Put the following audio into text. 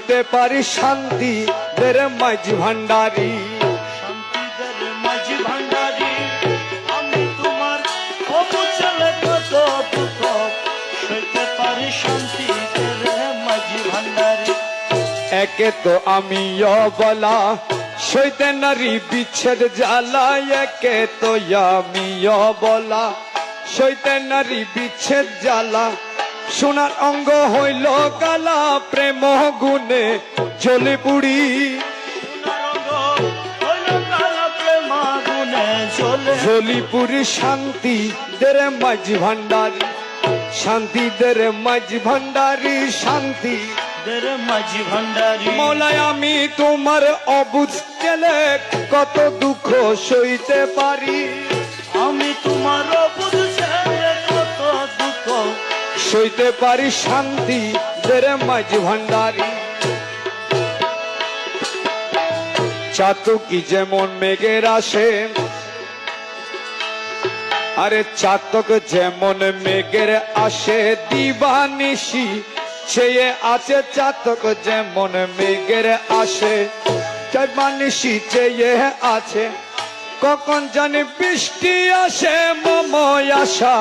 সইতে পারি শান্তি দের মাঝ ভান্ডারি। শান্তিদের মাঝি ভান্ডারি আমি তোমার অবচলে কত দুঃখ সইতে পারি শান্তিদের মাঝি ভান্ডারি। একে তো আমি অবলা সইতে নারী বিচ্ছেদ জ্বালা, একে তো আমি অবলা সইতে নারী বিচ্ছেদ জ্বালা। সোনার অঙ্গ হইল কালা প্রেম গুণে জ্বলে পুড়ি। জ্বলিপুরি শান্তি দের মাঝ ভান্ডারি, শান্তি দের মাঝ ভান্ডারি, শান্তি দের মাঝি ভান্ডারি। মৌলাই আমি তোমার অবুঝ গেলে কত দুঃখ সইতে পারি। আমি তোমার অবুঝ গেলে কত দুঃখ সইতে পারি শান্তি দের মাঝ ভান্ডারি। চাতকি যেমন মেঘের আসে, আরে চাতক যেমন মেঘের আসে দিবানিশি চেয়ে আছে। চাতক যেমন মেঘের আসে দিবানিশি চেয়ে আছে। কখন জানি বৃষ্টি আসে মময় আশা